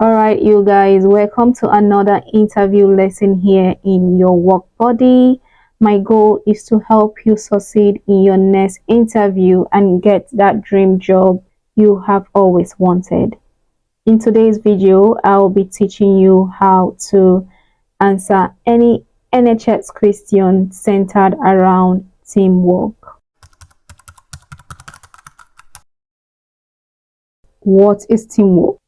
All right, you guys, welcome to another interview lesson here in your work body. My goal is to help you succeed in your next interview and get that dream job you have always wanted. In today's video, I'll be teaching you how to answer any NHS question centered around teamwork. What is teamwork?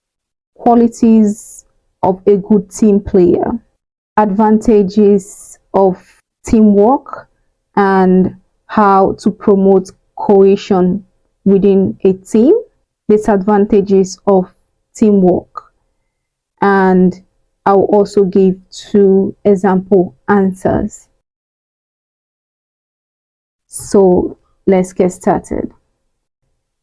Qualities of a good team player, advantages of teamwork, and how to promote cohesion within a team, disadvantages of teamwork, and I'll also give 2 example answers. So let's get started.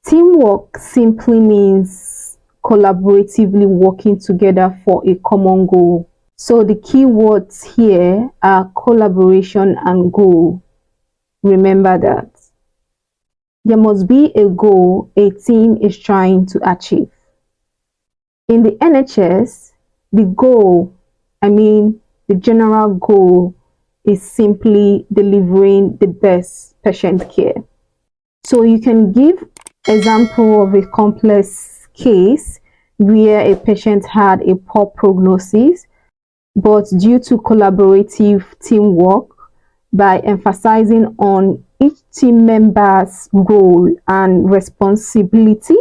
Teamwork simply means collaboratively working together for a common goal. So the key words here are collaboration and goal. Remember that. There must be a goal a team is trying to achieve. In the NHS, the general goal is simply delivering the best patient care. So you can give example of a complex case where a patient had a poor prognosis, but due to collaborative teamwork, by emphasizing on each team member's role and responsibility,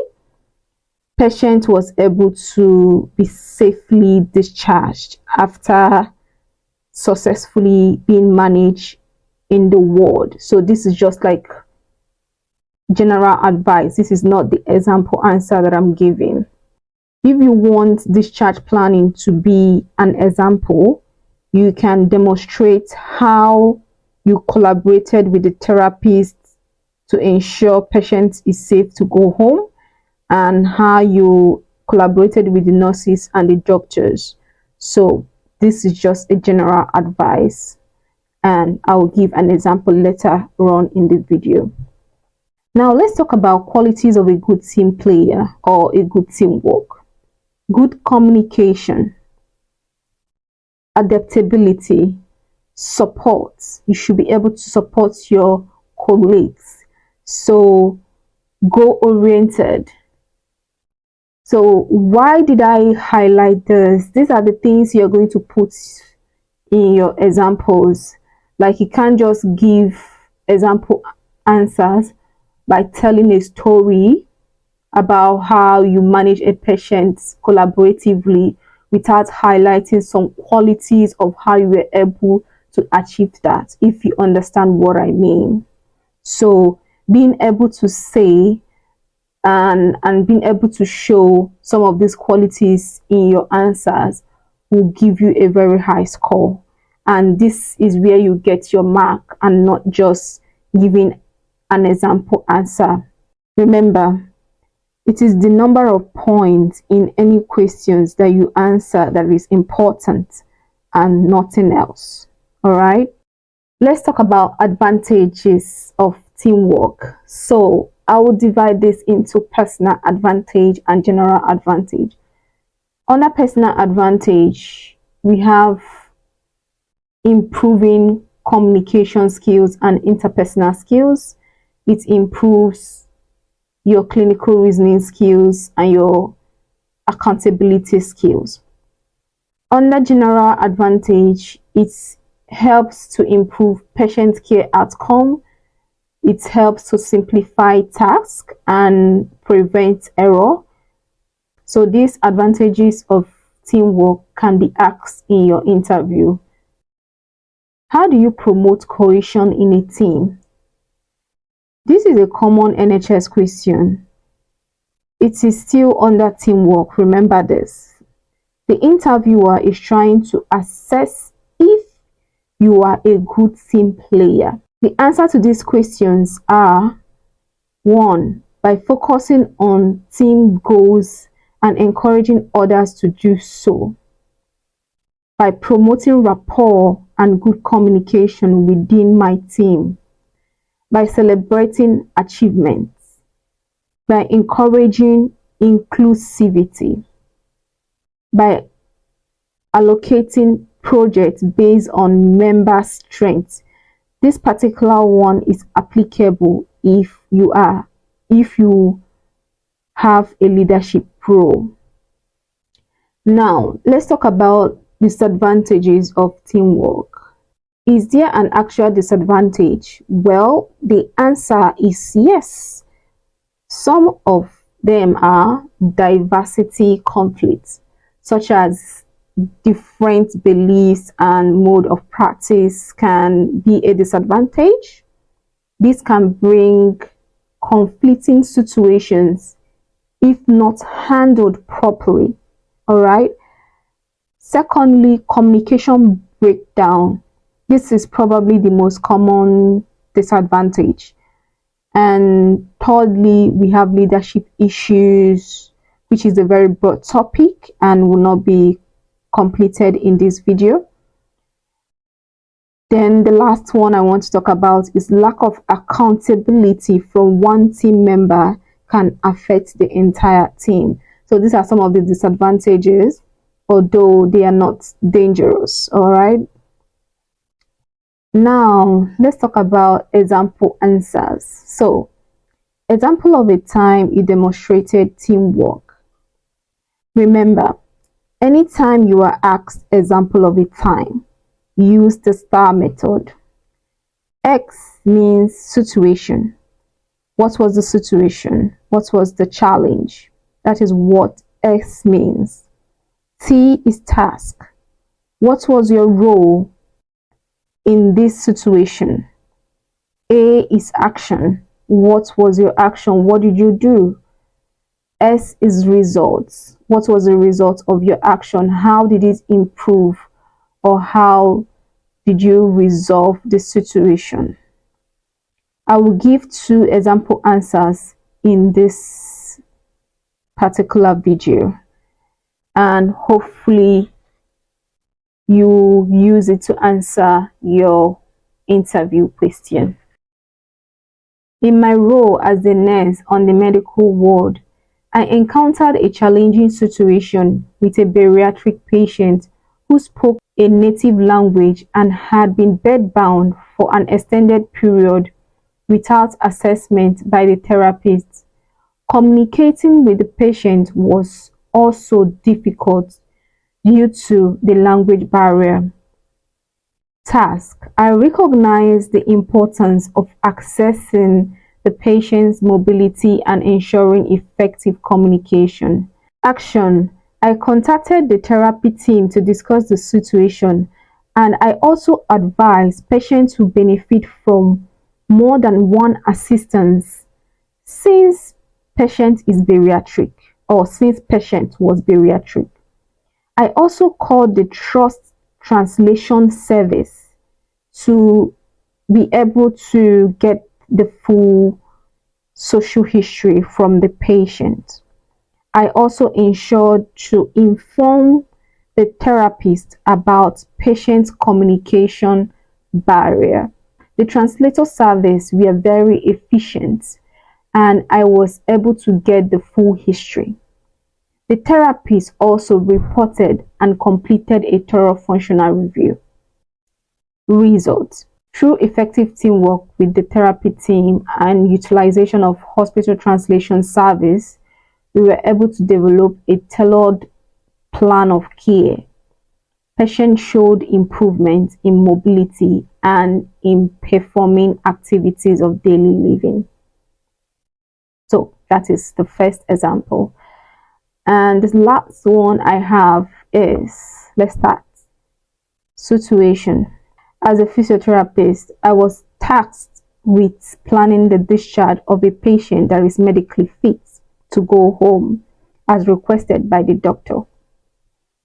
patient was able to be safely discharged after successfully being managed in the ward. So this is just like general advice. This is not the example answer that I'm giving. If you want discharge planning to be an example, you can demonstrate how you collaborated with the therapist to ensure patient is safe to go home, and how you collaborated with the nurses and the doctors. So this is just a general advice, and I will give an example later on in the video. Now let's talk about qualities of a good team player or a good teamwork. Good communication, adaptability, support. You should be able to support your colleagues. So goal-oriented. So why did I highlight this? These are the things you're going to put in your examples. Like, you can't just give example answers by telling a story about how you manage a patient collaboratively without highlighting some qualities of how you were able to achieve that, if you understand what I mean. So being able to say and being able to show some of these qualities in your answers will give you a very high score. And this is where you get your mark, and not just giving an example answer. Remember, it is the number of points in any questions that you answer that is important and nothing else. All right. Let's talk about advantages of teamwork. So I will divide this into personal advantage and general advantage. Under personal advantage, we have improving communication skills and interpersonal skills. It improves your clinical reasoning skills and your accountability skills. Under general advantage, it helps to improve patient care outcome. It helps to simplify tasks and prevent error. So these advantages of teamwork can be asked in your interview. How do you promote cohesion in a team? This is a common NHS question. It is still under teamwork, remember this. The interviewer is trying to assess if you are a good team player. The answer to these questions are: 1. By focusing on team goals and encouraging others to do so. By promoting rapport and good communication within my team. By celebrating achievements. By encouraging inclusivity. by allocating projects based on member strengths. This particular one is applicable if you have a leadership role. Now, let's talk about disadvantages of teamwork. Is there an actual disadvantage? Well, the answer is yes. Some of them are diversity conflicts, such as different beliefs and mode of practice can be a disadvantage. This can bring conflicting situations if not handled properly. All right. Secondly, communication breakdown. This is probably the most common disadvantage. And thirdly, we have leadership issues, which is a very broad topic and will not be completed in this video. Then the last one I want to talk about is lack of accountability from one team member can affect the entire team. So these are some of the disadvantages, although they are not dangerous. All right. Now let's talk about example answers. So, example of a time you demonstrated teamwork. Remember, anytime you are asked example of a time, use the star method. X means situation. What was the situation? What was the challenge? That is what S means. T is task. What was your role in this situation? A is action. What was your action? What did you do? S is results. What was the result of your action? How did it improve, or how did you resolve the situation? I will give 2 example answers in this particular video, and hopefully you use it to answer your interview question. In my role as a nurse on the medical ward, I encountered a challenging situation with a bariatric patient who spoke a native language and had been bedbound for an extended period without assessment by the therapist. Communicating with the patient was also difficult due to the language barrier. Task: I recognize the importance of accessing the patient's mobility and ensuring effective communication. Action: I contacted the therapy team to discuss the situation, and I also advise patients who benefit from more than one assistance since patient is bariatric, or since patient was bariatric. I also called the trust translation service to be able to get the full social history from the patient. I also ensured to inform the therapist about patient communication barrier. The translator service were very efficient, and I was able to get the full history. The therapist also reported and completed a thorough functional review. Results: through effective teamwork with the therapy team and utilization of hospital translation service, we were able to develop a tailored plan of care. Patients showed improvement in mobility and in performing activities of daily living. So that is the first example. And the last one I have is, let's start. Situation. As a physiotherapist, I was tasked with planning the discharge of a patient that is medically fit to go home as requested by the doctor.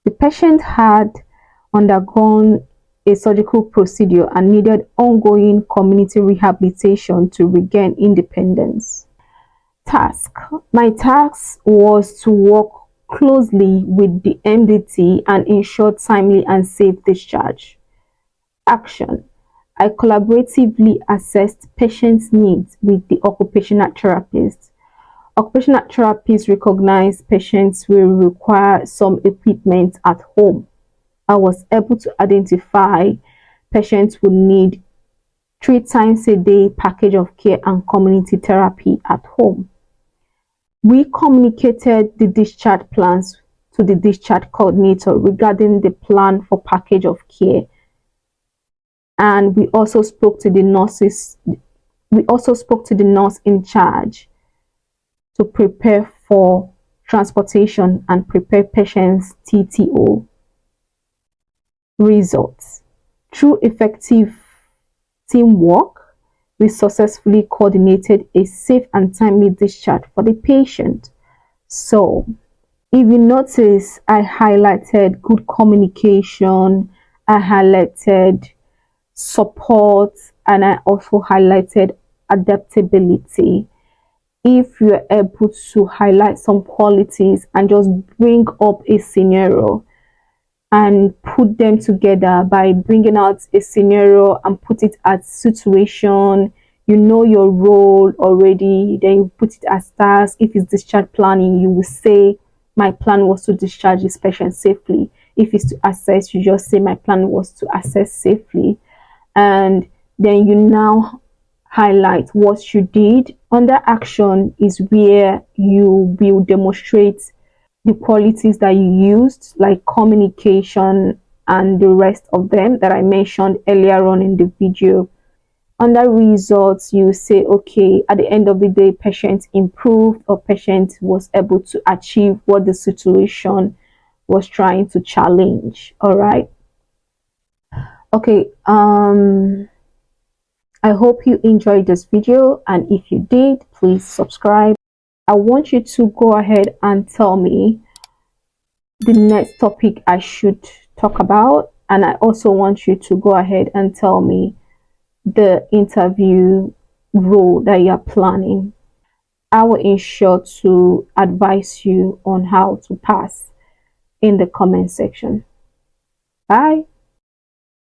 The patient had undergone a surgical procedure and needed ongoing community rehabilitation to regain independence. Task. My task was to work closely with the MDT and ensure timely and safe discharge. Action. I collaboratively assessed patients' needs with the occupational therapist. Occupational therapists recognize patients will require some equipment at home. I was able to identify patients who need 3 times a day package of care and community therapy at home. We communicated the discharge plans to the discharge coordinator regarding the plan for package of care, and we also spoke to the nurses. We also spoke to the nurse in charge to prepare for transportation and prepare patients' TTO results. Through effective teamwork, we successfully coordinated a safe and timely discharge for the patient. So, if you notice, I highlighted good communication, I highlighted support, and I also highlighted adaptability. If you're able to highlight some qualities and just bring up a scenario and put them together by bringing out a scenario and put it as situation, you know your role already, then you put it as tasks. If it's discharge planning, you will say my plan was to discharge this patient safely. If it's to assess, you just say my plan was to assess safely. And then you now highlight what you did. Under action is where you will demonstrate the qualities that you used, like communication and the rest of them that I mentioned earlier on in the video. Under results, you say, okay, at the end of the day, patient improved or patient was able to achieve what the situation was trying to challenge. All right. Okay. I hope you enjoyed this video, and if you did, please subscribe. I want you to go ahead and tell me the next topic I should talk about, and I also want you to go ahead and tell me the interview role that you are planning. I will ensure to advise you on how to pass in the comment section. Bye.